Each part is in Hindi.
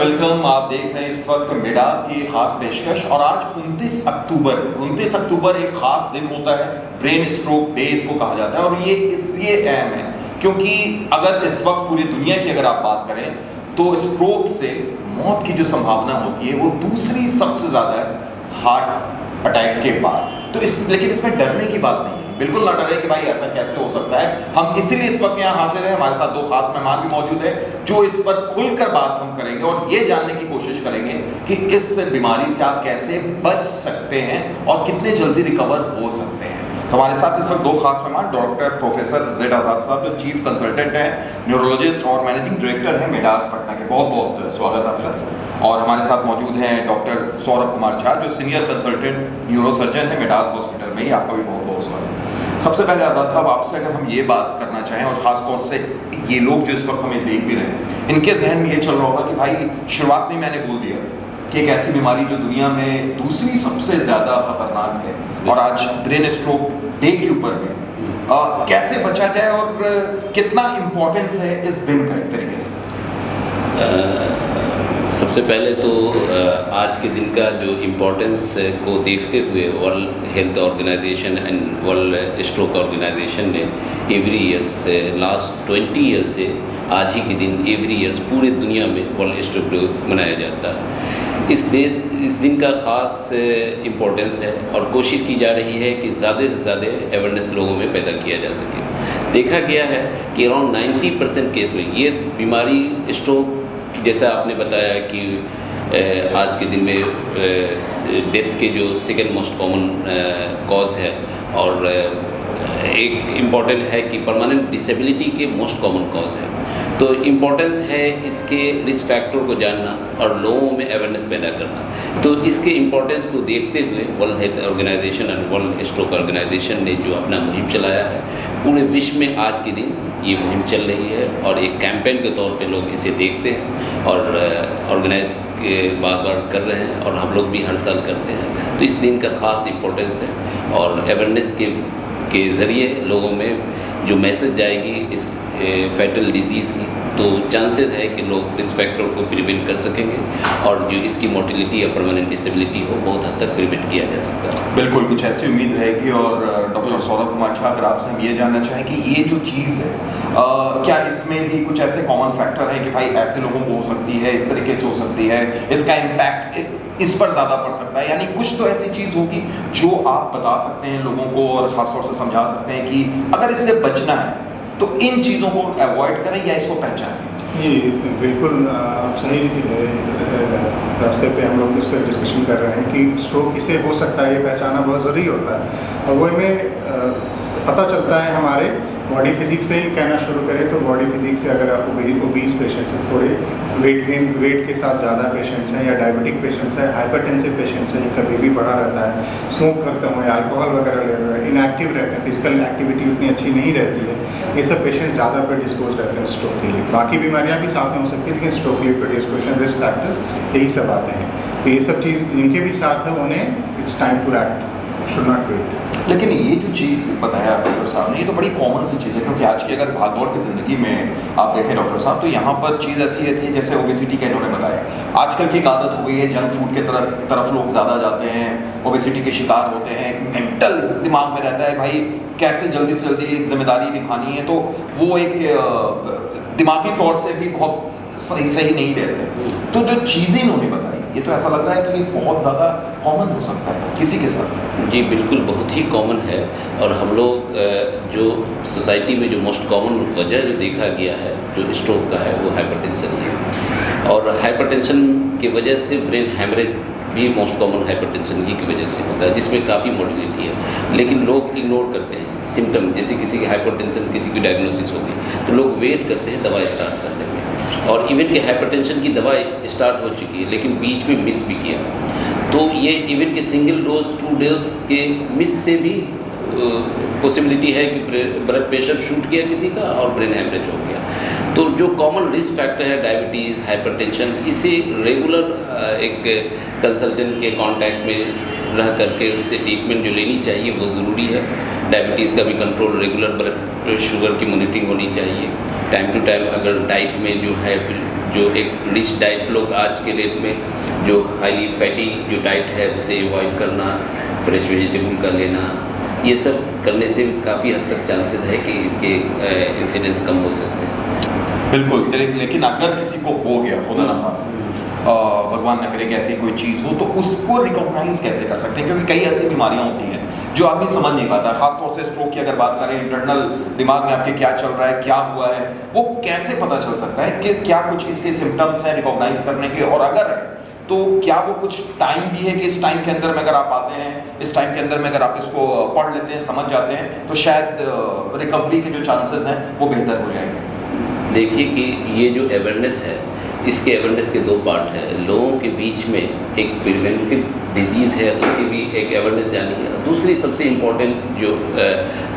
वेलकम। आप देख रहे हैं इस वक्त मिडास की खास पेशकश। और आज 29 अक्टूबर एक खास दिन होता है, ब्रेन स्ट्रोक डे इसको कहा जाता है। और ये इसलिए अहम है क्योंकि अगर इस वक्त पूरी दुनिया की अगर आप बात करें तो स्ट्रोक से मौत की जो संभावना होती है वो दूसरी सबसे ज़्यादा है हार्ट अटैक के बाद। तो लेकिन इसमें डरने की बात नहीं है, बिल्कुल ना डरे कि भाई ऐसा कैसे हो सकता है। हम इसीलिए इस वक्त यहाँ हाजिर हैं, हमारे साथ दो खास मेहमान भी मौजूद हैं जो इस पर खुलकर बात हम करेंगे और ये जानने की कोशिश करेंगे कि इस बीमारी से आप कैसे बच सकते हैं और कितने जल्दी रिकवर हो सकते हैं। तो हमारे साथ इस वक्त दो खास मेहमान, डॉक्टर प्रोफेसर जेड आजाद साहब जो चीफ कंसल्टेंट हैं, न्यूरोलॉजिस्ट और मैनेजिंग डायरेक्टर हैं मिडास पटना के। बहुत बहुत स्वागत आपका। और हमारे साथ मौजूद हैं डॉक्टर सौरभ कुमार झा जो सीनियर कंसल्टेंट न्यूरोसर्जन है मिडास हॉस्पिटल में ही। आपका भी बहुत बहुत स्वागत। सबसे पहले आजाद साहब आपसे अगर हम ये बात करना चाहें, और ख़ास तौर से ये लोग जो इस वक्त हमें देख भी रहे हैं, इनके जहन में ये चल रहा होगा कि भाई शुरुआत में मैंने बोल दिया कि एक ऐसी बीमारी जो दुनिया में दूसरी सबसे ज़्यादा खतरनाक है, और आज ब्रेन स्ट्रोक डे के ऊपर में कैसे बचा जाए और कितना इम्पोर्टेंस है इस दिन का एक तरीके से। सबसे पहले तो आज के दिन का जो इम्पोर्टेंस को देखते हुए World Health Organization and World Stroke Organization ने एवरी ईयर से लास्ट 20 ईयर से आज ही के दिन एवरी ईयर्स पूरे दुनिया में वर्ल्ड स्ट्रोक डे मनाया जाता है। इस दिन का ख़ास इम्पोर्टेंस है और कोशिश की जा रही है कि ज़्यादा से ज़्यादा अवेयरनेस लोगों में पैदा किया जा सके। देखा गया है कि अराउंड 90% केस में ये बीमारी स्ट्रोक, जैसा आपने बताया कि आज के दिन में डेथ के जो सेकेंड मोस्ट कॉमन कॉज है, और एक इम्पॉर्टेंट है कि परमानेंट डिसेबिलिटी के मोस्ट कॉमन कॉज है। तो इम्पोर्टेंस है इसके रिस्क फैक्टर को जानना और लोगों में अवेयरनेस पैदा करना। तो इसके इम्पोर्टेंस को देखते हुए World Health Organization and World Stroke Organization ने जो अपना मुहिम चलाया है, पूरे विश्व में आज के दिन ये मुहिम चल रही है और एक कैंपेन के तौर पे लोग इसे देखते हैं और ऑर्गेनाइज बार बार कर रहे हैं, और हम लोग भी हर साल करते हैं। तो इस दिन का ख़ास इम्पोर्टेंस है और अवेयरनेस के ज़रिए लोगों में जो मैसेज जाएगी इस फैटल डिजीज़ की, तो चांसेस है कि लोग रिस्क फैक्टर को प्रिवेंट कर सकेंगे और जो इसकी मोर्टेलिटी या परमानेंट डिसेबिलिटी हो बहुत हद तक प्रिवेंट किया जा सकता है। बिल्कुल, कुछ ऐसी उम्मीद रहेगी। और डॉक्टर सौरभ कुमार झा, अगर आपसे हम ये जानना चाहें कि ये जो चीज़ है क्या इसमें भी कुछ ऐसे कॉमन फैक्टर हैं कि भाई ऐसे लोगों को हो सकती है, इस तरीके से हो सकती है, इसका इम्पैक्ट इस पर ज़्यादा पड़ सकता है, यानी कुछ तो ऐसी चीज़ होगी जो आप बता सकते हैं लोगों को और ख़ासतौर से समझा सकते हैं कि अगर इससे बचना है तो इन चीज़ों को अवॉइड करें या इसको पहचानें। जी बिल्कुल, आप सही रास्ते पे हम लोग इस पर डिस्कशन कर रहे हैं कि स्ट्रोक किसे हो सकता है, ये पहचाना बहुत ज़रूरी होता है। और वो हमें पता चलता है हमारे बॉडी फिजिक्स से ही कहना शुरू करें तो बॉडी फिजिक्स से अगर आप ओबीस पेशेंट्स हैं, थोड़े वेट के साथ ज़्यादा पेशेंट्स हैं, या डायबिटिक पेशेंट्स हैं, हाइपरटेंसिव पेशेंट्स हैं जिनका बीपी बढ़ा रहता है, स्मोक करते हुए, अल्कोहल वगैरह ले रहे हैं, इनएक्टिव रहते हैं, फिजिकल एक्टिविटी उतनी अच्छी नहीं रहती है, ये सब पेशेंट्स ज़्यादा प्रेडिस्पोज रहते हैं स्ट्रोक के लिए। बाकी बीमारियाँ भी साथ में हो सकती हैं लेकिन स्ट्रोक के लिए प्रेडिस्पोजिशन रिस्क फैक्टर्स यही सब आते हैं। तो ये सब चीज़ जिनके भी साथ है उन्हें it's time to act, should not wait. लेकिन ये जो चीज़ बताया डॉक्टर साहब ने, ये तो बड़ी कॉमन सी चीज़ है क्योंकि आज की अगर भागदौड़ की ज़िंदगी में आप देखें डॉक्टर साहब तो यहाँ पर चीज़ ऐसी रहती है जैसे ओबेसिटी का इन्होंने बताया, आजकल की एक आदत हो गई है, जंक फूड के तरफ लोग ज़्यादा जाते हैं, ओबेसिटी के शिकार होते हैं, मेंटल दिमाग में रहता है भाई कैसे जल्दी से जल्दी एक जिम्मेदारी निभानी है, तो वो एक दिमागी तौर से भी बहुत सही नहीं रहते। तो जो चीज़ें इन्होंने बताई ये तो ऐसा लग रहा है कि ये बहुत ज़्यादा कॉमन हो सकता है किसी के साथ। जी बिल्कुल, बहुत ही कॉमन है। और हम लोग जो सोसाइटी में जो मोस्ट कॉमन वजह जो देखा गया है जो स्ट्रोक का है वो हाइपरटेंशन है, और हाइपरटेंशन की वजह से ब्रेन हैमरेज भी मोस्ट कॉमन हाइपरटेंशन की वजह से होता है, जिसमें काफ़ी मोर्टेलिटी है। लेकिन लोग इग्नोर करते हैं सिम्टम, जैसे किसी की हाइपरटेंशन किसी की डायग्नोसिस होगी तो लोग वेट करते हैं दवा स्टार्ट करने में, और इवन के हाइपरटेंशन की दवाई स्टार्ट हो चुकी है लेकिन बीच में मिस भी किया, तो ये इवन के सिंगल डोज 2 डोज के मिस से भी पॉसिबिलिटी है कि ब्लड प्रेशर शूट किया किसी का और ब्रेन हैमरेज हो गया। तो जो कॉमन रिस्क फैक्टर है डायबिटीज़, हाइपरटेंशन, इसे रेगुलर एक कंसल्टेंट के कांटेक्ट में रह करके उसे ट्रीटमेंट जो लेनी चाहिए वो ज़रूरी है। डायबिटीज़ का भी कंट्रोल, रेगुलर ब्लड शुगर की मॉनिटरिंग होनी चाहिए, टाइम टू टाइम अगर डाइट में जो है जो एक रिच डाइट लोग आज के डेट में जो हाईली फैटी जो डाइट है उसे अवॉइड करना, फ्रेश वेजिटेबल का लेना, ये सब करने से काफ़ी हद तक चांसेस है कि इसके इंसिडेंट्स कम हो सकते हैं। बिल्कुल, लेकिन अगर किसी को हो गया, खुदा ना खास्ता, भगवान न करे कि ऐसी कोई चीज़ हो, तो उसको रिकॉग्नाइज कैसे कर सकते हैं? क्योंकि कई ऐसी बीमारियां होती हैं जो आदमी समझ नहीं पाता, खासतौर से स्ट्रोक की अगर बात करें, इंटरनल दिमाग में आपके क्या चल रहा है, क्या हुआ है, वो कैसे पता चल सकता है कि क्या कुछ इसके सिम्टम्स हैं रिकॉग्नाइज करने के? और अगर तो क्या वो कुछ टाइम भी है कि इस टाइम के अंदर में अगर आप आते हैं, इस टाइम के अंदर में अगर आप इसको पढ़ लेते हैं, समझ जाते हैं, तो शायद रिकवरी के जो चांसेस हैं वो बेहतर हो जाएंगे? देखिए कि ये जो अवेयरनेस है, इसके अवेयरनेस के दो पार्ट हैं। लोगों के बीच में एक प्रिवेंटिव डिजीज़ है, उसकी भी एक अवेयरनेस जानी है। दूसरी सबसे इम्पॉर्टेंट जो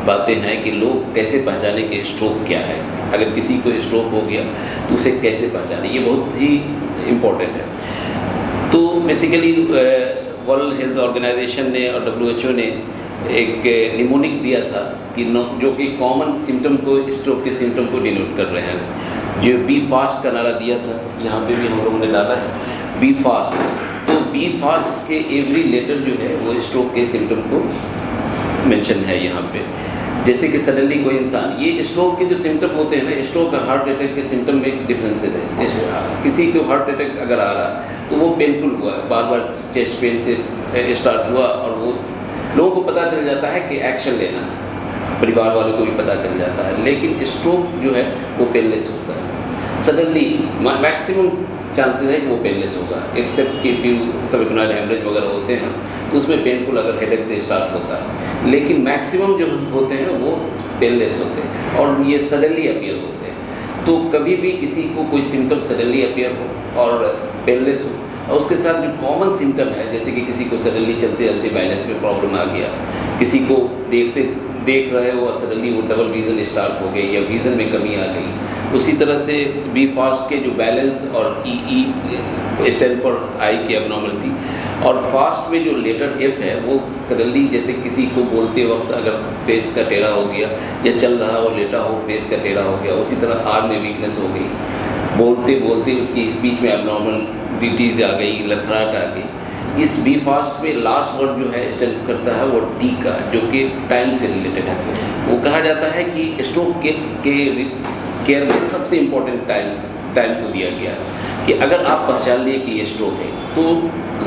बातें हैं कि लोग कैसे पहचाने कि स्ट्रोक क्या है, अगर किसी को स्ट्रोक हो गया तो उसे कैसे पहचाने, ये बहुत ही इम्पॉर्टेंट है। तो बेसिकली वर्ल्ड हेल्थ ऑर्गेनाइजेशन ने और WHO ने एक निमोनिक दिया था कि जो कि कॉमन सिम्टम को, स्ट्रोक के सिम्टम को डिनोट कर रहे हैं। जो बी फास्ट का नारा दिया था, यहाँ पे भी हम लोगों ने डाला है बी फास्ट। तो बी फास्ट के एवरी लेटर जो है वो स्ट्रोक के सिम्टम को मेंशन है यहाँ पे। जैसे कि सडनली कोई इंसान, ये स्ट्रोक के जो सिम्टम होते हैं ना, स्ट्रोक का हार्ट अटैक के सिम्टम में एक डिफरेंस है। किसी को हार्ट अटैक अगर आ रहा तो वो पेनफुल हुआ, बार बार चेस्ट पेन से स्टार्ट हुआ, और वो लोगों को पता चल जाता है कि एक्शन लेना है, परिवार वालों को भी पता चल जाता है। लेकिन स्ट्रोक जो है वो पेनलेस होता है। सडनली मैक्सिमम चांसेस है कि वो पेनलेस होगा, एक्सेप्ट कि फ्यू सबएक्यूनाइल हेमरेज वगैरह होते हैं तो उसमें पेनफुल अगर हेडेक से स्टार्ट होता है, लेकिन मैक्सिमम जो होते हैं वो पेनलेस होते हैं और ये सडनली अपीयर होते हैं। तो कभी भी किसी को कोई सिम्टम सडनली अपीयर हो और पेनलेस हो, और उसके साथ जो कॉमन सिम्टम है, जैसे कि किसी को सडनली चलते चलते बैलेंस में प्रॉब्लम आ गया, किसी को देख रहे हो और सडनली वो डबल विज़न स्टार्ट हो गई या विज़न में कमी आ गई। उसी तरह से बी फास्ट के जो बैलेंस और ई स्टैंड फॉर आई की एबनॉर्मलिटी, और फास्ट में जो लेटर एफ है वो सडनली जैसे किसी को बोलते वक्त अगर फेस का टेढ़ा हो गया या चल रहा हो लेटा हो फेस का टेढ़ा हो गया, उसी तरह आर में वीकनेस हो गई, बोलते बोलते उसकी स्पीच में एबनॉर्मलिटीज आ गई, लड़खड़ाहट आ गई। इस बी फास्ट में लास्ट वर्ड जो है स्टैंड करता है वो टी का, जो कि टाइम से रिलेटेड है। वो कहा जाता है कि स्ट्रोक के केयर में सबसे इम्पोर्टेंट टाइम को दिया गया है कि अगर आप पहचान लिए कि ये स्ट्रोक है तो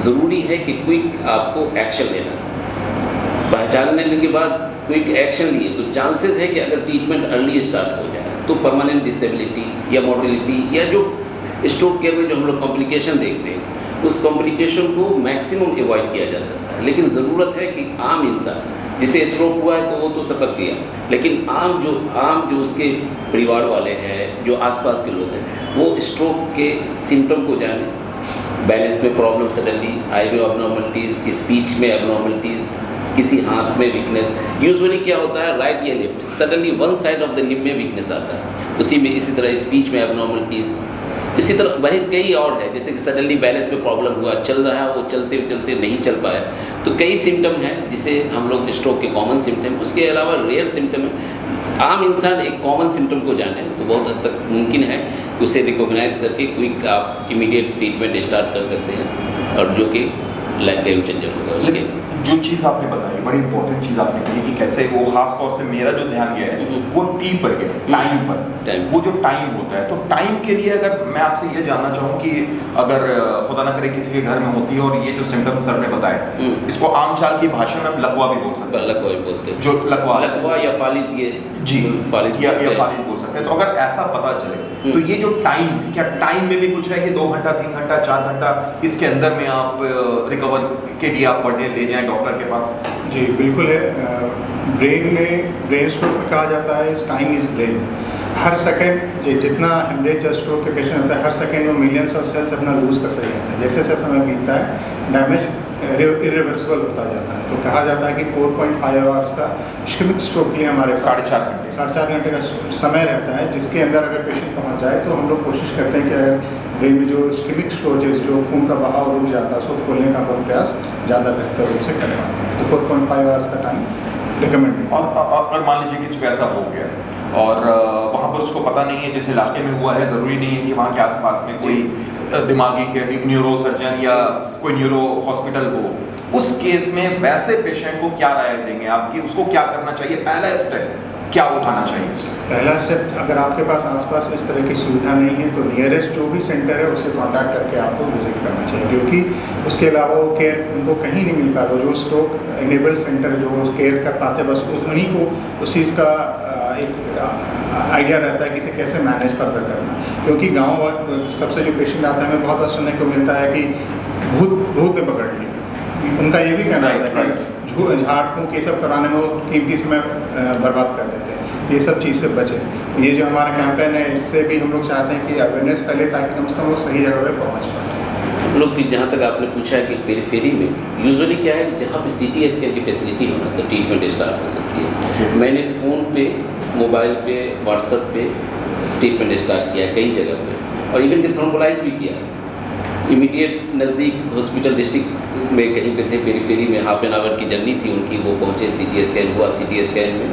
ज़रूरी है कि क्विक आपको एक्शन लेना है। पहचान लेने के बाद क्विक एक्शन लिए तो चांसेस है कि अगर ट्रीटमेंट अर्ली स्टार्ट हो जाए तो परमानेंट डिसेबिलिटी या मोर्टेलिटी या जो स्ट्रोक केयर में जो हम लोग कॉम्प्लिकेशन देखते हैं उस कॉम्प्लिकेशन को मैक्सिमम अवॉइड किया जा सकता है। लेकिन ज़रूरत है कि आम इंसान जिसे स्ट्रोक हुआ है तो वो तो सफ़र किया, लेकिन आम जो उसके परिवार वाले हैं, जो आसपास के लोग हैं, वो स्ट्रोक के सिम्टम को जाने, बैलेंस में प्रॉब्लम सडनली, आई में एबनॉर्मलिटीज़, स्पीच में एबनॉर्मलिटीज़, किसी हाथ में वीकनेस। यूजुअली क्या होता है राइट या left, suddenly one side of the limb में वीकनेस आता है, उसी में इसी तरह स्पीच में एबनॉर्मलिटीज़, इसी तरह वही कई और है, जैसे कि सडनली बैलेंस में प्रॉब्लम हुआ, चल रहा है वो चलते चलते नहीं चल पाया। तो कई सिम्टम हैं जिसे हम लोग स्ट्रोक के कॉमन सिम्टम, उसके अलावा रेयर सिम्टम है। आम इंसान एक कॉमन सिम्टम को जाने तो बहुत हद तक मुमकिन है कि उसे रिकॉग्नाइज करके क्विक आप इमीडिएट ट्रीटमेंट स्टार्ट कर सकते हैं और जो कि लाइफ टाइम चेंजर होगा। उसके जो चीज़ आपने बताई बड़ी इंपॉर्टेंट चीज़ आपने कही कि कैसे वो खास तौर से मेरा जो ध्यान गया है वो टी पर गया, टाइम पर। वो जो टाइम होता है, तो टाइम के लिए अगर मैं आपसे ये जानना चाहूँ कि अगर खुदा ना करे किसी के घर में होती है और ये जो सिम्टम सर ने बताए, इसको आम चाल की भाषा में लकवा भी बोल सकते हैं। लकवा भी बोलते हैं, जो लकवा या फालिज, ये जी फालिज या फालिज बोल सकते हैं। तो अगर ऐसा पता चले तो ये जो टाइम, क्या टाइम में भी कुछ है कि 2 घंटा 3 घंटा 4 घंटा इसके अंदर में आप रिकवर के लिए आप बढ़ने ले जाएं डॉक्टर के पास? जी बिल्कुल है। ब्रेन स्ट्रोक में कहा जाता है इस time is brain. Her second जितना हेमरेज या स्ट्रोक के पेशेंट होता है, हर सेकंड वो मिलियंस ऑफ सेल्स अपना लूज करते जाते हैं। जैसे जैसे समय बीतता है डैमेज इरिवर्सिबल होता जाता है। तो कहा जाता है कि 4.5 आवर्स का इस्केमिक स्ट्रोक के लिए हमारे 4.5 घंटे का समय रहता है, जिसके अंदर अगर पेशेंट पहुंच जाए तो हम लोग कोशिश करते हैं कि अगर ब्रेन में जो इस्केमिक स्ट्रोक है, जो खून का बहाव रुक जाता है, उसको खोलने का प्रयास ज़्यादा बेहतर रूप से कर पाते हैं। तो 4.5 आवर्स का टाइम रिकमेंडेड। और मान लीजिए किसी को ऐसा हो गया और वहाँ पर उसको पता नहीं है जिस इलाके में हुआ है, ज़रूरी नहीं है कि वहाँ के आसपास में कोई दिमागी न्यूरो सर्जन या कोई न्यूरो हॉस्पिटल हो, उस केस में वैसे पेशेंट को क्या राय देंगे आपकी, उसको क्या करना चाहिए, पहला स्टेप क्या उठाना चाहिए उसको? पहला स्टेप, अगर आपके पास आसपास इस तरह की सुविधा नहीं है तो नियरेस्ट जो भी सेंटर है उसे कांटेक्ट करके आपको विजिट करना चाहिए, क्योंकि उसके अलावा वो केयर उनको कहीं नहीं मिल पाएगा। जो स्ट्रोक इनेबल्ड सेंटर जो केयर कर पाते हैं बस उन्हीं को उस चीज़ का एक आइडिया रहता है कि इसे कैसे मैनेज फर्दर करना। क्योंकि गाँव सबसे जो पेशेंट आता है हमें बहुत बार सुनने को मिलता है कि भूत ने पकड़ लिया, उनका ये भी कहना रहता है कि झाड़ फूँक ये सब कराने में वो कीमती समय बर्बाद कर देते हैं। ये सब चीज़ से बचे। तो ये जो हमारा कैंपेन है इससे भी हम लोग चाहते हैं कि अवेयरनेस फैले ताकि कम से कम वो सही जगह पे पहुँच पाए। हम लोग की जहाँ तक आपने पूछा है कि पेरिफेरी में यूजुअली क्या है, जहाँ पे CT स्कैन की फैसिलिटी हो ना तो ट्रीटमेंट स्टार्ट हो सकती है। मैंने फ़ोन पे, मोबाइल पे, व्हाट्सएप पे ट्रीटमेंट स्टार्ट किया कई जगह पे, और इवन के थ्रोम्बोलाइज भी किया। इमीडिएट नज़दीक हॉस्पिटल डिस्ट्रिक्ट में कहीं पे थे, पेरिफेरी में हाफ एन आवर की जर्नी थी उनकी, वो पहुँचे, CT स्कैन हुआ। CT स्कैन में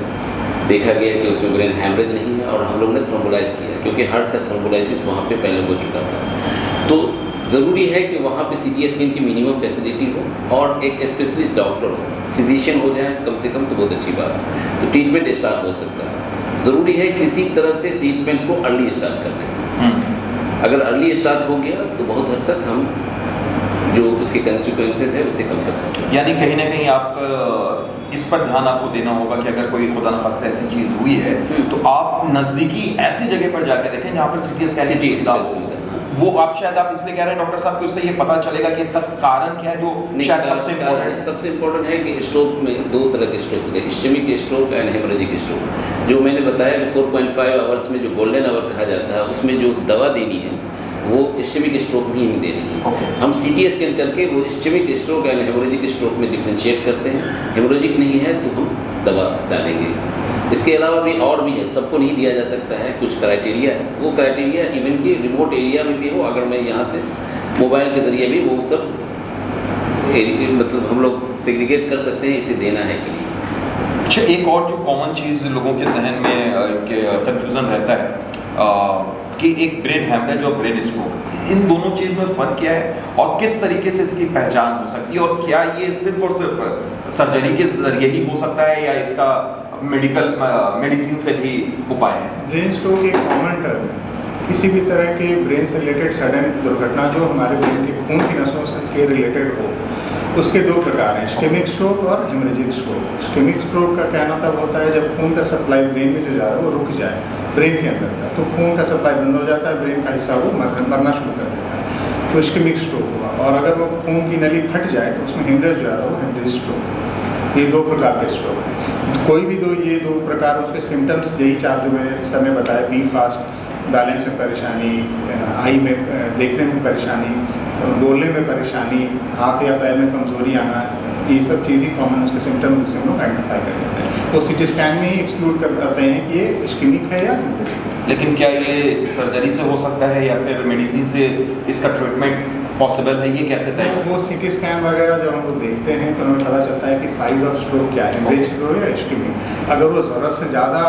देखा गया कि उसमें ब्रेन हैमरेज नहीं है, और हम लोग ने थ्रोम्बोलाइज किया क्योंकि हार्ट का थ्रोम्बोलाइसिस वहाँ पे पहले हो चुका था। तो ज़रूरी है कि वहाँ पे CT स्कैन की मिनिमम फैसिलिटी हो और एक स्पेशलिस्ट डॉक्टर हो, फिजिशियन हो जाए कम से कम, तो बहुत अच्छी बात है। तो ट्रीटमेंट स्टार्ट हो सकता है। ज़रूरी है किसी तरह से ट्रीटमेंट को अर्ली स्टार्ट करने का। अगर अर्ली स्टार्ट हो गया तो बहुत हद तक हम जो उसके कंसिक्वेंसेस है उसे कम कर सकते हैं। यानी कहीं ना कहीं आप इस पर ध्यान आपको देना होगा कि अगर कोई खुदा न खास्ता ऐसी चीज़ हुई है तो आप नज़दीकी ऐसी जगह पर जाकर देखें जहाँ पर CT स्कैन की सुविधा हो। वो आप शायद आप इसलिए कह रहे हैं डॉक्टर साहब कि उससे ये पता चलेगा कि इसका कारण क्या है, जो शायद सबसे इम्पोर्टेंट सबसे इम्पोर्टेंट है कि स्ट्रोक में दो तरह के स्ट्रोक होते हैं, ischaemic stroke and haemorrhagic stroke. जो मैंने बताया कि 4.5 आवर्स में जो गोल्डन आवर कहा जाता है उसमें जो दवा देनी है वो इस्केमिक स्ट्रोक में ही देनी है। हम CT स्कैन करके वो ischaemic stroke and haemorrhagic stroke में डिफ्रेंशिएट करते हैं। हेमोरेजिक नहीं है तो हम दवा डालेंगे। इसके अलावा भी और भी है, सबको नहीं दिया जा सकता है, कुछ क्राइटेरिया है। वो क्राइटेरिया इवन कि रिमोट एरिया में भी हो, अगर मैं यहाँ से मोबाइल के ज़रिए भी वो सब मतलब हम लोग सेग्रीगेट कर सकते हैं, इसे देना है कि नहीं। अच्छा, एक और जो कॉमन चीज़ लोगों के जहन में कंफ्यूजन रहता है कि एक ब्रेन हैमरेज और ब्रेन स्ट्रोक, इन दोनों चीज़ में फ़र्क क्या है और किस तरीके से इसकी पहचान हो सकती है, और क्या ये सिर्फ और सिर्फ सर्जरी के जरिए ही हो सकता है या इसका मेडिसिन से भी उपाय है? ब्रेन स्ट्रोक एक कॉमन टर्म है। किसी भी तरह के ब्रेन से रिलेटेड सडन दुर्घटना जो हमारे ब्रेन के खून की नसों के रिलेटेड हो, उसके दो प्रकार हैं, इस्केमिक स्ट्रोक और हेमरेजिक स्ट्रोक। इस्केमिक स्ट्रोक का कहना तब होता है जब खून का सप्लाई ब्रेन में जो जा रहा है वो रुक जाए ब्रेन के अंदर का, तो खून का सप्लाई बंद हो जाता है, ब्रेन का हिस्सा वो मरना शुरू कर देता है, तो इस्केमिक स्ट्रोक हुआ। और अगर वो खून की नली फट जाए तो उसमें हेमरेज जो आता है वो हेमरेज स्ट्रोक। ये दो प्रकार के स्ट्रोक हैं। कोई भी ये दो प्रकार, उसके सिम्टम्स यही चार जो मैंने सर ने बताया, बी फास्ट, बैलेंस में परेशानी, आई में देखने में परेशानी, बोलने में परेशानी, हाथ या पैर में कमजोरी आना, ये सब चीज़ ही कॉमन उसके सिम्टम जिससे हम लोग आइडेंटिफाई कर लेते हैं। तो CT स्कैन में ही एक्सक्लूड करते हैं कि ये इस्केमिक है या हेमरेजिक है। लेकिन क्या ये सर्जरी से हो सकता है या फिर मेडिसिन से इसका ट्रीटमेंट पॉसिबल है, ये कैसे तय? वो CT स्कैन वगैरह जब हम लोग देखते हैं तो हमें पता चलता है कि साइज़ ऑफ स्ट्रोक क्या है, हेमरेज स्ट्रोक है या इस्केमिक। अगर वो ज़रूरत से ज़्यादा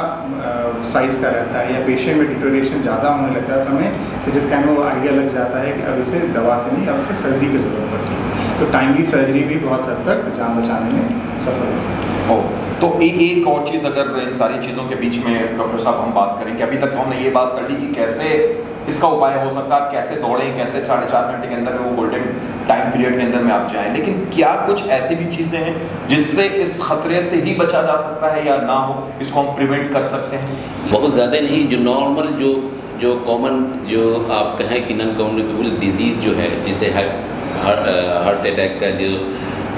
साइज़ का रहता है या पेशेंट में डिटोरेशन ज़्यादा होने लगता है तो हमें CT स्कैन में वो आइडिया लग जाता है कि अब इसे दवा से नहीं, अब इसे सर्जरी की ज़रूरत पड़ती है। तो टाइमली सर्जरी भी बहुत हद तक जान बचाने में सफल है। तो एक और चीज़, अगर इन सारी चीज़ों के बीच में डॉक्टर साहब हम बात करें कि अभी तक हमने ये बात कर ली कि कैसे इसका उपाय हो सकता है, कैसे दौड़ें, कैसे 4.5 घंटे के अंदर में वो गोल्डन टाइम पीरियड के अंदर में आप जाएं, लेकिन क्या कुछ ऐसी भी चीज़ें हैं जिससे इस खतरे से ही बचा जा सकता है या ना हो, इसको हम प्रिवेंट कर सकते हैं? बहुत ज़्यादा नहीं, जो नॉर्मल जो कॉमन जो आप कहें कि नॉन कम्युनिकेबल डिजीज़ जो है, जिसे हार्ट अटैक का जो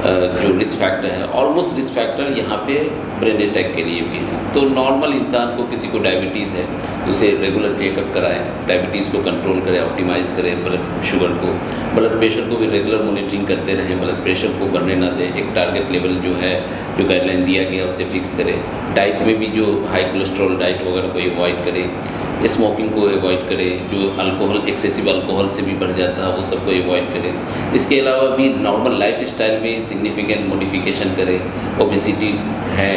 रिस्क फैक्टर है, ऑलमोस्ट रिस्क फैक्टर यहाँ पे ब्रेन अटैक के लिए भी है। तो नॉर्मल इंसान को, किसी को डायबिटीज़ है, उसे रेगुलर चेकअप कराएं, डायबिटीज़ को कंट्रोल करें, ऑप्टिमाइज़ करें, ब्लड शुगर को, ब्लड प्रेशर को भी रेगुलर मॉनिटरिंग करते रहें, ब्लड प्रेशर को बढ़ने ना दें, एक टारगेट लेवल जो है, जो गाइडलाइन दिया गया उसे फिक्स करें। डाइट में भी जो हाई कोलेस्ट्रॉल डाइट वगैरह को अवॉइड करें, स्मोकिंग को अवॉइड करें, जो अल्कोहल, एक्सेसिव अल्कोहल से भी बढ़ जाता है वो सबको अवॉइड करें। इसके अलावा भी नॉर्मल लाइफ स्टाइल में सिग्निफिकेंट मॉडिफिकेशन करें, ओबेसिटी है,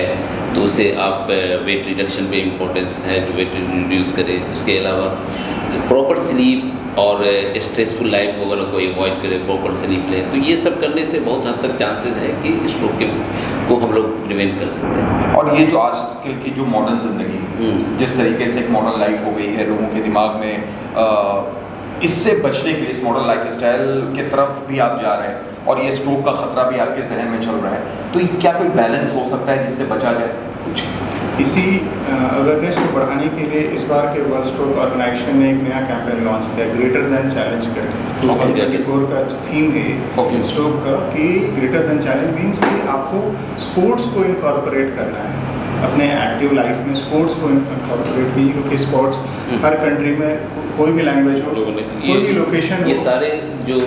तो उसे आप वेट रिडक्शन पे इम्पोर्टेंस है, जो वेट रिड्यूस करे। उसके अलावा प्रॉपर स्लीप और स्ट्रेसफुल लाइफ वगैरह को अवॉइड करें, प्रॉपर स्लीप लें। तो ये सब करने से बहुत हद तक चांसेस है कि स्ट्रोक को हम लोग प्रिवेंट कर सकते हैं। और ये जो आजकल की जो मॉडर्न ज़िंदगी है, जिस तरीके से एक मॉडर्न लाइफ हो गई है, लोगों के दिमाग में इससे बचने के लिए, इस मॉडर्न लाइफ स्टाइल की तरफ भी आप जा रहे हैं और ये स्ट्रोक का खतरा भी आपके जहन में चल रहा है, तो क्या कोई बैलेंस हो सकता है जिससे बचा जाए कुछ? इसी अवेयरनेस को बढ़ाने के लिए इस बार के वर्ल्ड स्ट्रोक ऑर्गेनाइजेशन ने एक नया कैंपेन लॉन्च किया, ग्रेटर दैन चैलेंज करके। 2024 का थीम है स्ट्रोक का कि ग्रेटर दैन चैलेंज मीन्स कि आपको स्पोर्ट्स को इनकॉर्पोरेट करना है अपने एक्टिव लाइफ में। स्पोर्ट्स को इनकॉर्पोरेट कीजिए, क्योंकि स्पोर्ट्स हर कंट्री में कोई भी लैंग्वेज हो, कोई भी लोकेशन हो। ये सारे जो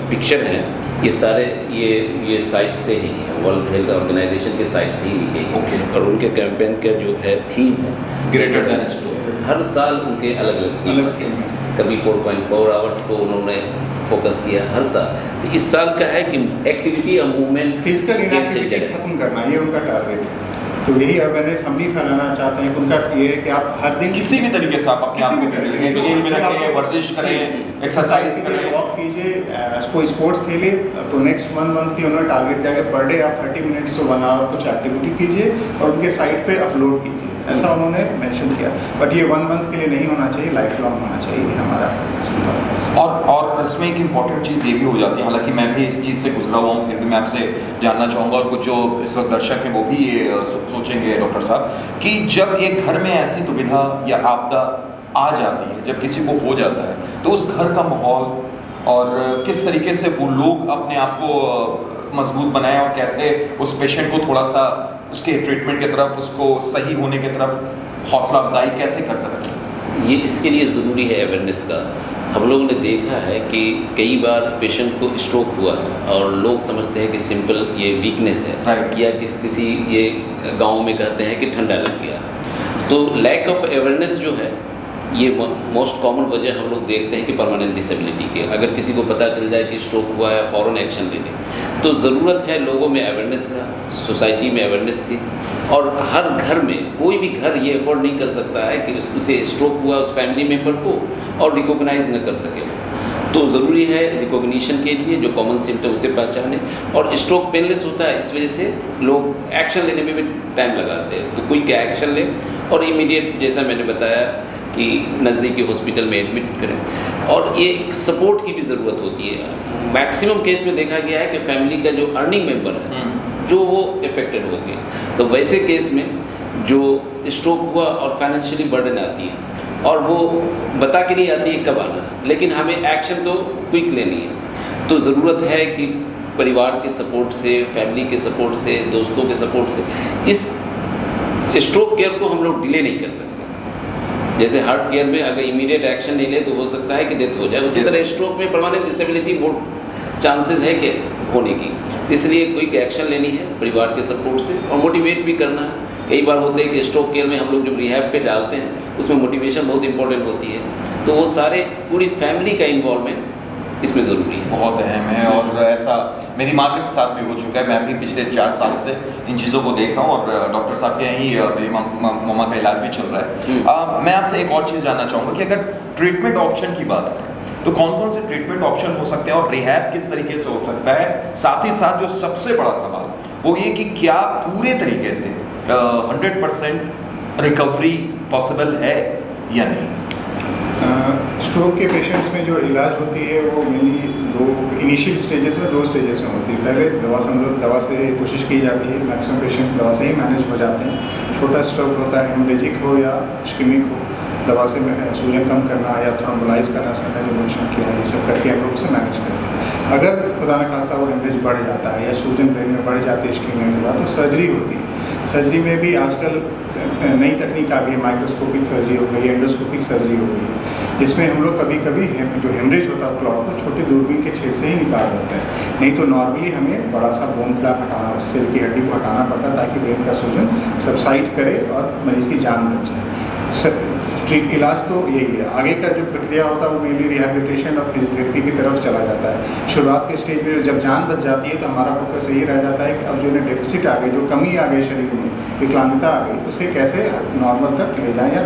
पिक्चर हैं, ये सारे ये साइट से ही है, वर्ल्ड हेल्थ ऑर्गेनाइजेशन के साइट से ही ली गई। और उनके कैंपेन का जो है थीम है ग्रेटर दैन स्ट्रोक। हर साल उनके अलग अलग थीम होते हैं। कभी 4.4 आवर्स को उन्होंने फोकस किया हर साल। तो इस साल का है कि एक्टिविटी और मूवमेंट, फिजिकल इनएक्टिविटी खत्म करना, ये उनका टारगेट है। तो यही अवेयरनेस हम भी फैलाना चाहते हैं। उनका ये है कि आप हर दिन किसी भी तरीके से आप अपने आप को खेल में रखें, वर्जिश करें, एक्सरसाइज करें, वॉक कीजिए, कोई स्पोर्ट्स खेलिए। तो नेक्स्ट 1 मंथ के उन्होंने टारगेट दिया कि पर डे आप 30 मिनट्स से 1 आवर कुछ एक्टिविटी कीजिए और उनके साइट पे अपलोड कीजिए, ऐसा उन्होंने मेंशन किया। बट ये 1 मंथ के लिए नहीं होना चाहिए, लाइफ लॉन्ग होना चाहिए हमारा। और इसमें एक इम्पॉर्टेंट चीज़ ये भी हो जाती है, हालांकि मैं भी इस चीज़ से गुजरा हुआ हूँ, फिर भी मैं आपसे जानना चाहूँगा और कुछ जो इस वक्त दर्शक हैं वो भी ये सोचेंगे डॉक्टर साहब, कि जब एक घर में ऐसी दुविधा या आपदा आ जाती है, जब किसी को हो जाता है, तो उस घर का माहौल और किस तरीके से वो लोग अपने आप को मजबूत बनाएं और कैसे उस पेशेंट को थोड़ा सा उसके ट्रीटमेंट की तरफ, उसको सही होने की तरफ हौसला अफजाई कैसे कर सकते हैं? ये इसके लिए ज़रूरी है अवेयरनेस का। हम लोगों ने देखा है कि कई बार पेशेंट को स्ट्रोक हुआ है और लोग समझते हैं कि सिंपल ये वीकनेस है, या किसी ये गांव में कहते हैं कि ठंडा लग गया। तो लैक ऑफ अवेयरनेस जो है, ये मोस्ट कॉमन वजह हम लोग देखते हैं कि परमानेंट डिसेबिलिटी के। अगर किसी को पता चल जाए कि स्ट्रोक हुआ है, फ़ौरन एक्शन लेने। तो ज़रूरत है लोगों में अवेयरनेस का, सोसाइटी में अवेयरनेस की। और हर घर में, कोई भी घर ये अफोर्ड नहीं कर सकता है कि उसे स्ट्रोक हुआ उस फैमिली मेम्बर को और रिकॉग्नाइज न कर सके। तो ज़रूरी है रिकॉग्निशन के लिए जो कॉमन सिम्टम उसे पहचाने। और स्ट्रोक पेनलेस होता है, इस वजह से लोग एक्शन लेने में भी टाइम लगाते हैं। तो कोई क्या एक्शन ले और इमीडिएट, जैसा मैंने बताया कि नज़दीकी हॉस्पिटल में एडमिट करें। और ये सपोर्ट की भी ज़रूरत होती है। मैक्सिमम केस में देखा गया है कि फैमिली का जो अर्निंग मेंबर है जो वो इफेक्टेड हो गए, तो वैसे केस में जो स्ट्रोक हुआ और फाइनेंशियली बर्डन आती है और वो बता के नहीं आती है कब आना, लेकिन हमें एक्शन तो क्विक लेनी है। तो ज़रूरत है कि परिवार के सपोर्ट से, फैमिली के सपोर्ट से, दोस्तों के सपोर्ट से इस स्ट्रोक केयर को हम लोग डिले नहीं कर सकते। जैसे हार्ट केयर में अगर इमीडिएट एक्शन नहीं ले तो हो सकता है कि डेथ हो जाए, उसी तरह स्ट्रोक में परमानेंट डिसेबिलिटी बहुत चांसेस है कि होने की। इसलिए क्विक एक्शन लेनी है परिवार के सपोर्ट से और मोटिवेट भी करना है। कई बार होते हैं कि स्ट्रोक केयर में हम लोग जब रिहैब पे डालते हैं उसमें मोटिवेशन बहुत इंपॉर्टेंट होती है। तो वो सारे पूरी फैमिली का इन्वॉल्वमेंट इसमें ज़रूरी है, बहुत अहम है। और ऐसा मेरी माँ के साथ भी हो चुका है। मैं भी पिछले 4 साल से इन चीज़ों को देख रहा हूँ और डॉक्टर साहब के यहीं मेरी मामा का इलाज भी चल रहा है। मैं आपसे एक और चीज़ जानना चाहूँगा कि अगर ट्रीटमेंट ऑप्शन की बात करें तो कौन कौन से ट्रीटमेंट ऑप्शन हो सकते हैं और रिहैब किस तरीके से हो सकता है? साथ ही साथ जो सबसे बड़ा सवाल वो ये कि क्या पूरे तरीके से 100% रिकवरी पॉसिबल है या नहीं? स्ट्रोक के पेशेंट्स में जो इलाज होती है वो मेनली इनिशियल स्टेजेस में 2 स्टेजेस में होती है। पहले दवा से कोशिश की जाती है, मैक्सिमम पेशेंट्स दवा से ही मैनेज हो जाते हैं। छोटा स्ट्रोक होता है, हेमरेजिक हो या इस्केमिक हो, दवा से सूजन कम करना या थ्रोम्बोलाइज करना, मैंने जो मेंशन किया है, ये सब करके हम लोग उसे मैनेज करते हैं। अगर खुदा न खास्ता वो हेमरेज बढ़ जाता है या सूजन ब्रेन में बढ़ जाती है इस्केमिया के बाद, तो सर्जरी होती है। सर्जरी में भी आजकल नई तकनीक आ गई है, माइक्रोस्कोपिक सर्जरी हो गई है, एंडोस्कोपिक सर्जरी हो गई है, जिसमें हम लोग कभी कभी जो हेमरेज होता है क्लॉट को छोटे दूरबीन के छेद से ही निकाल देते हैं। नहीं तो नॉर्मली हमें बड़ा सा बोन फ्लैप हटाना, सिर की हड्डी को हटाना पड़ता है ताकि ब्रेन का सूजन सबसाइड करे और मरीज की जान बच जाए। इलाज तो यही है। आगे का जो प्रक्रिया होता है वो मेनली रिहैबिलिटेशन और फिजियोथेरेपी की तरफ चला जाता है। शुरुआत के स्टेज में जब जान बच जाती है तो हमारा फोकस यही रह जाता है कि अब जो डेफिसिट आ गई, जो कमी आ गई शरीर में, विकलांगता आ गई, उसे कैसे नॉर्मल तक ले जाएं या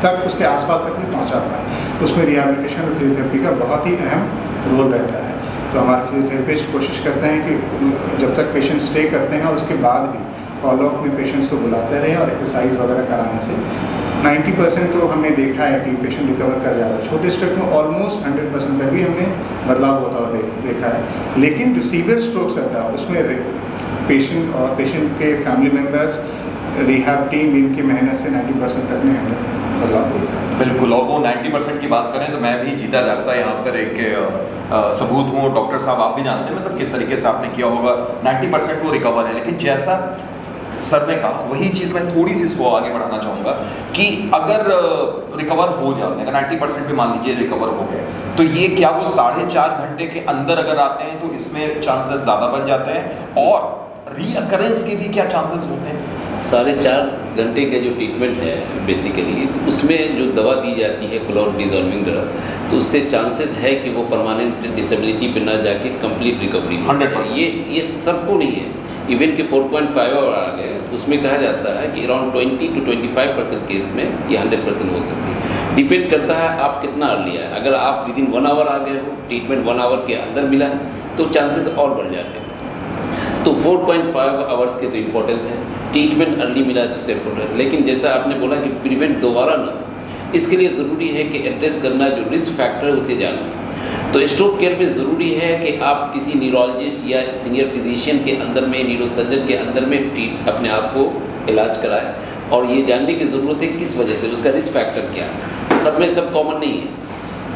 तक उसके आसपास तक भी पहुंचा पाएँ। उसमें रिहैबिलिटेशन और फिजियोथेरेपी का बहुत ही अहम रोल रहता है। तो हमारे फिजियोथेरेपिस्ट कोशिश करते हैं कि जब तक पेशेंट स्टे करते हैं और उसके बाद भी फॉलोअप में पेशेंट्स को बुलाते रहें और एक्सरसाइज वगैरह कराने से 90% तो हमने देखा है कि पेशेंट रिकवर कर जाता है। छोटे स्ट्रोक में ऑलमोस्ट 100% तक भी हमने बदलाव होता हुआ देखा है। लेकिन जो सीवियर स्ट्रोक्स रहता है उसमें पेशेंट और पेशेंट के फैमिली मेम्बर्स, रिहैब टीम, इनकी मेहनत से 90% तक में हमने बदलाव देखा है। बिल्कुल, और वो 90% की बात करें तो मैं भी जीता जागता यहाँ पर एक सबूत हूँ। डॉक्टर साहब आप भी जानते हैं मतलब किस तरीके से आपने किया होगा, 90% वो रिकवर है। लेकिन जैसा सर ने कहा वही चीज़ मैं थोड़ी सी इसको आगे बढ़ाना चाहूँगा कि अगर रिकवर हो जाते हैं, अगर 90% भी मान लीजिए रिकवर हो गए, तो ये क्या वो 4.5 घंटे के अंदर अगर आते हैं तो इसमें चांसेस ज़्यादा बन जाते हैं, और रीअकरेंस के भी क्या चांसेस होते हैं? 4.5 घंटे का जो ट्रीटमेंट है बेसिकली, तो उसमें जो दवा दी जाती है क्लॉट डिजॉल्विंग ड्रग, तो उससे चांसेस है कि वो परमानेंट डिसेबिलिटी पे ना जाके कंप्लीट रिकवरी 100%। ये सबको नहीं है। इवन के 4.5 आवर आ गए, उसमें कहा जाता है कि अराउंड 20 to 25% केस में ये 100% हो सकती है। डिपेंड करता है आप कितना अर्ली है। अगर आप विदिन 1 आवर आ गए हो, ट्रीटमेंट 1 आवर के अंदर मिला है, तो चांसेस और बढ़ जाते हैं। तो 4.5 आवर्स के तो इम्पोर्टेंस है, ट्रीटमेंट अर्ली मिला है तो उसका इम्पोर्टेंस है। लेकिन जैसा आपने बोला कि प्रिवेंट दोबारा ना, इसके लिए ज़रूरी है कि एड्रेस करना जो रिस्क फैक्टर है उसे जानना। तो स्ट्रोक केयर में ज़रूरी है कि आप किसी न्यूरोलॉजिस्ट या सीनियर फिजिशियन के अंदर में, न्यूरोसर्जन के अंदर में अपने आप को इलाज कराएं, और ये जानने की ज़रूरत है किस वजह से, उसका रिस्क फैक्टर क्या है। सब में सब कॉमन नहीं है।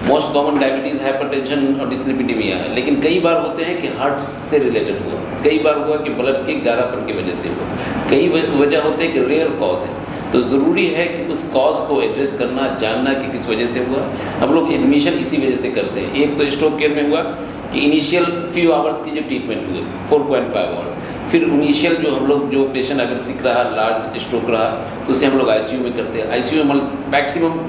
मोस्ट कॉमन डायबिटीज़, हाइपरटेंशन और डिस्लिपिडेमिया है, लेकिन कई बार होते हैं कि हार्ट से रिलेटेड हुआ, कई बार हुआ कि ब्लड के गाढ़ापन की वजह से हुआ, कई वजह होते हैं कि रेयर कॉज है। तो ज़रूरी है कि उस कॉज को एड्रेस करना, जानना कि किस वजह से हुआ। हम लोग एडमिशन इसी वजह से करते हैं। एक तो स्ट्रोक केयर में हुआ कि इनिशियल फ्यू आवर्स की जो ट्रीटमेंट हुई 4.5 आवर, फिर इनिशियल जो हम लोग जो पेशेंट अगर सिक रहा, लार्ज स्ट्रोक रहा, तो उसे हम लोग आईसीयू में करते हैं। आईसीयू में मैक्सिमम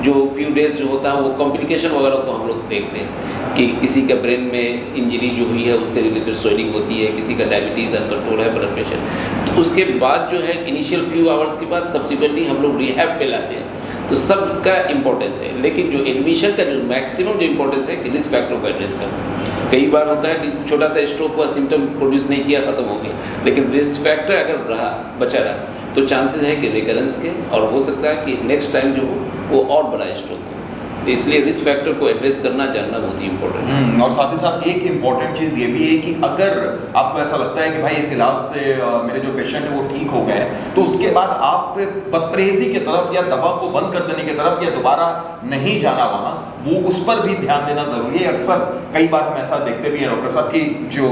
जो फ्यू डेज जो होता है वो कॉम्प्लिकेशन वगैरह को हम लोग देखते हैं कि किसी का ब्रेन में इंजरी जो हुई है उससे रिलेटेड स्वेलिंग होती है, किसी का डायबिटीज़ अनकंट्रोल है, ब्लड प्रेशर। तो उसके बाद जो है इनिशियल फ्यू आवर्स के बाद सब्सिक्वेंटली हम लोग रिहैब पे लाते हैं। तो सबका इम्पोर्टेंस है, लेकिन जो एडमिशन का जो मैक्सिमम जो इम्पोर्टेंस है कि रिस्क फैक्टर को एड्रेस करना। कई बार होता है कि छोटा सा स्ट्रोक हुआ, सिम्टम प्रोड्यूस नहीं किया, ख़त्म हो गया, लेकिन रिस्क फैक्टर अगर रहा, बचा रहा, तो चांसेस है कि रिकरेंस के, और हो सकता है कि नेक्स्ट टाइम जो वो और बड़ा स्ट्रोक हो। तो इसलिए रिस्क फैक्टर को एड्रेस करना जानना बहुत ही इंपॉर्टेंट है। और साथ ही साथ एक इम्पॉर्टेंट चीज़ ये भी है कि अगर आपको ऐसा लगता है कि भाई इस इलाज से मेरे जो पेशेंट है वो ठीक हो गए, तो उसके बाद आप बदपरहेजी की तरफ या दवा को बंद कर देने की तरफ या दोबारा नहीं जाना वहाँ, वो उस पर भी ध्यान देना ज़रूरी है। अक्सर कई बार हम ऐसा देखते भी हैं डॉक्टर साहब कि जो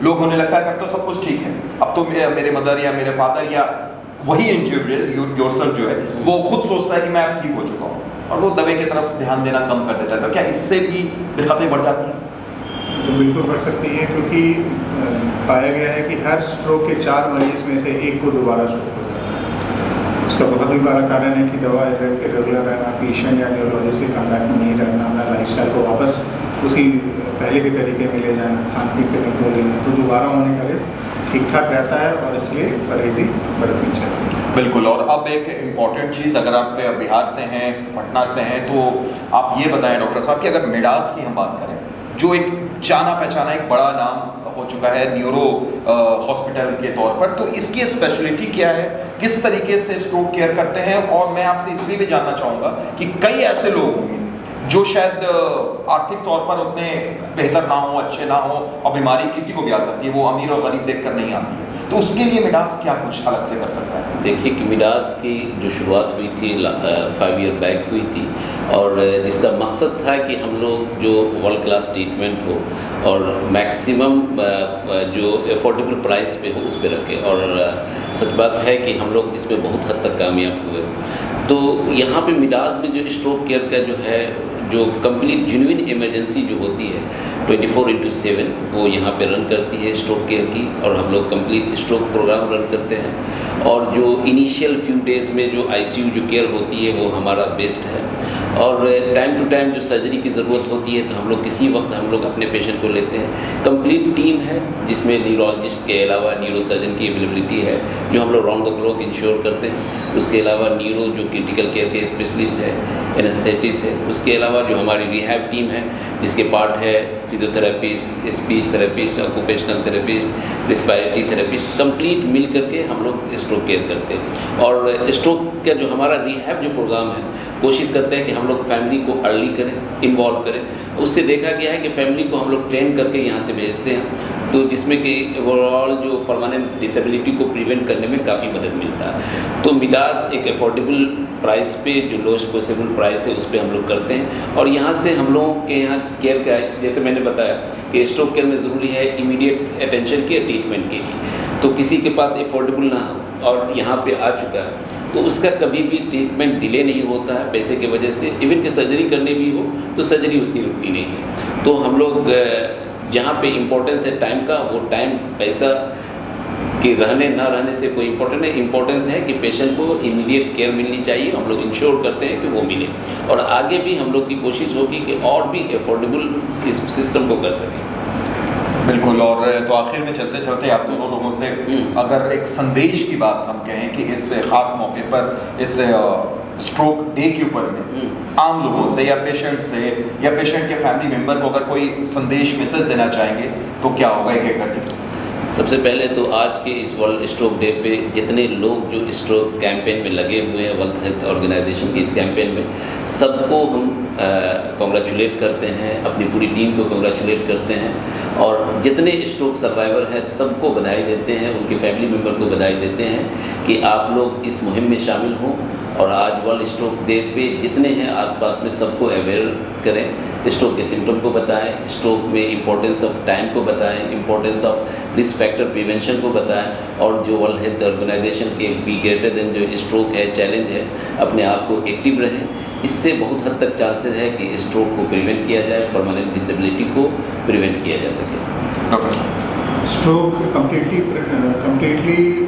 लोग होने लगता है कि अब तो सब कुछ ठीक है, अब तो मेरे मदर या मेरे फादर या वही इंडिविजुअल योरसेल्फ जो है वो खुद सोचता है कि मैं अब ठीक हो चुका हूँ, और वो दवाई की तरफ ध्यान देना कम कर देता है। तो क्या इससे भी दिक्कतें बढ़ जाती हैं? तो बिल्कुल बढ़ सकती है, क्योंकि पाया गया है कि हर स्ट्रोक के 4 मरीज में से एक को दोबारा स्ट्रोक हो जाता है। उसका बहुत ही बड़ा कारण है कि दवा रेगुलर रहना, फिजिशियन या न्यूरोलॉजिस्ट के कॉन्टैक्ट में नहीं रहना, अपना लाइफस्टाइल को वापस उसी पहले के तरीके में ले जाना, खान पीन पे कंट्रोल लेना, तो दोबारा होने का रिस्क ठीक ठाक रहता है, और इसलिए परहेजी बरतनी चाहिए। बिल्कुल। और अब एक इम्पॉर्टेंट चीज़, अगर आप बिहार से हैं, पटना से हैं, तो आप ये बताएं डॉक्टर साहब कि अगर मिडास की हम बात करें, जो एक जाना पहचाना एक बड़ा नाम हो चुका है न्यूरो हॉस्पिटल के तौर पर, तो इसकी स्पेशलिटी क्या है, किस तरीके से स्ट्रोक केयर करते हैं? और मैं आपसे इसलिए भी जानना चाहूँगा कि कई ऐसे लोग होंगे जो शायद आर्थिक तौर पर उतने बेहतर ना हो, अच्छे ना हो, और बीमारी किसी को भी आ सकती है, वो अमीर और गरीब देखकर नहीं आती है, तो उसके लिए मिडास क्या कुछ अलग से कर सकता है? देखिए कि मिडास की जो शुरुआत हुई थी 5 ईयर बैक हुई थी, और जिसका मकसद था कि हम लोग जो वर्ल्ड क्लास ट्रीटमेंट हो और मैक्सिमम जो एफोर्डेबल प्राइस पे हो उस पर रखें, और सच बात है कि हम लोग इसमें बहुत हद तक कामयाब हुए। तो यहाँ पे मिडास में जो स्ट्रोक केयर का जो है जो कंप्लीट जेन्युइन इमरजेंसी जो होती है 24/7 वो यहाँ पे रन करती है स्ट्रोक केयर की, और हम लोग कंप्लीट स्ट्रोक प्रोग्राम रन करते हैं। और जो इनिशियल फ्यू डेज़ में जो आईसीयू जो केयर होती है वो हमारा बेस्ट है, और टाइम टू टाइम जो सर्जरी की ज़रूरत होती है तो हम लोग किसी वक्त हम लोग अपने पेशेंट को लेते हैं। कंप्लीट टीम है जिसमें न्यूरोलॉजिस्ट के अलावा न्यूरोसर्जन की अवेलेबिलिटी है जो हम लोग राउंड द क्लॉक इंश्योर करते हैं। उसके अलावा न्यूरो जो क्रिटिकल केयर के स्पेशलिस्ट है, एनेस्थेटिस्ट है। उसके अलावा जो हमारी रिहैब टीम है जिसके पार्ट है physiotherapist, speech therapist, occupational therapist, respiratory therapist, complete मिल करके हम लोग स्ट्रोक केयर करते हैं। और स्ट्रोक का जो हमारा रिहैब जो प्रोग्राम है कोशिश करते हैं कि हम लोग फैमिली को अर्ली करें, इन्वॉल्व करें। उससे देखा गया है कि फैमिली को हम लोग ट्रेन करके यहाँ से भेजते हैं, तो जिसमें कि ओवरऑल जो परमानेंट डिसेबिलिटी को प्रिवेंट करने में काफ़ी मदद मिलता है। तो मिडास एक अफोर्डेबल प्राइस पे, जो लोएस्ट पॉसिबल प्राइस है उस पर हम लोग करते हैं। और यहाँ से हम लोगों के यहाँ केयर का, जैसे मैंने बताया कि स्ट्रोक केयर में ज़रूरी है इमीडिएट अटेंशन के ट्रीटमेंट के लिए, तो किसी के पास अफोर्डेबल ना हो और यहाँ पे आ चुका है तो उसका कभी भी ट्रीटमेंट डिले नहीं होता है पैसे की वजह से। इवन कि सर्जरी करने भी हो तो सर्जरी उसकी रुकती नहीं है। तो हम लोग जहाँ पे इम्पोर्टेंस है टाइम का, वो टाइम पैसा के रहने ना रहने से कोई इम्पोर्टेंट है। इम्पोर्टेंस है कि पेशेंट को इमीडिएट केयर मिलनी चाहिए, हम लोग इंश्योर करते हैं कि वो मिले। और आगे भी हम लोग की कोशिश होगी कि और भी अफोर्डेबल इस सिस्टम को कर सकें। बिल्कुल। और तो आखिर में चलते चलते आप दोनों लोगों से अगर एक संदेश की बात हम कहें कि इस खास मौके पर, इस स्ट्रोक डे के ऊपर में आम लोगों से या पेशेंट से या पेशेंट के फैमिली मेंबर को अगर कोई संदेश मैसेज देना चाहेंगे तो क्या होगा एक एक करके? सबसे पहले तो आज के इस वर्ल्ड स्ट्रोक डे पे जितने लोग जो स्ट्रोक कैंपेन में लगे हुए हैं, वर्ल्ड हेल्थ ऑर्गेनाइजेशन के इस कैंपेन में, सबको हम कॉन्ग्रेचुलेट करते हैं, अपनी पूरी टीम को कॉन्ग्रेचुलेट करते हैं। और जितने स्ट्रोक सर्वाइवर हैं सबको बधाई देते हैं, उनके फैमिली मेम्बर को बधाई देते हैं कि आप लोग इस मुहिम में शामिल हों। और आज वर्ल्ड स्ट्रोक डे पे जितने हैं आसपास में सबको अवेयर करें, स्ट्रोक के सिम्टम को बताएं, स्ट्रोक में इम्पोर्टेंस ऑफ टाइम को बताएं, importance of risk factor prevention को बताएं। और जो वर्ल्ड हेल्थ ऑर्गेनाइजेशन के बी ग्रेटर देन जो स्ट्रोक है चैलेंज है, अपने आप को एक्टिव रहें। इससे बहुत हद तक चांसेस है कि स्ट्रोक को प्रिवेंट किया जाए, परमानेंट डिसेबिलिटी को प्रिवेंट किया जा सके। स्ट्रोक कम्प्लीटली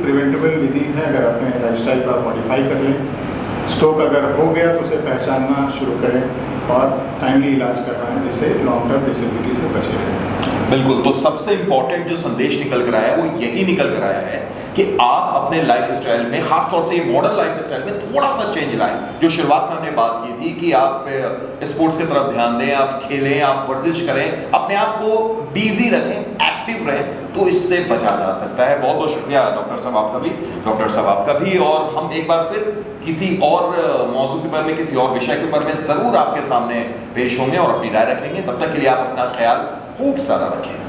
प्रिवेंटेबल डिजीज़ है अगर अपने लाइफस्टाइल को आप मॉडिफाई कर लें। स्ट्रोक अगर हो गया तो उसे पहचानना शुरू करें और टाइमली इलाज करवाएं, जिससे लॉन्ग टर्म डिसेबिलिटी से बचे रहें। बिल्कुल। तो सबसे इम्पोर्टेंट जो संदेश निकल कर आया है वो यही निकल कर आया है कि आप अपने लाइफ स्टाइल में, खासतौर से ये मॉडर्न लाइफ स्टाइल में थोड़ा सा चेंज लाएं। जो शुरुआत में हमने बात की थी कि आप स्पोर्ट्स की तरफ ध्यान दें, आप खेलें, आप वर्जिश करें, अपने आप को बिजी रखें, एक्टिव रहें, तो इससे बचा जा सकता है। बहुत बहुत शुक्रिया डॉक्टर साहब आपका भी, डॉक्टर साहब आपका भी। और हम एक बार फिर किसी और मौजू के बारे में, किसी और विषय के बारे में ज़रूर आपके सामने पेश होंगे और अपनी राय रखेंगे। तब तक के लिए आप अपना ख्याल खूब सारा रखें।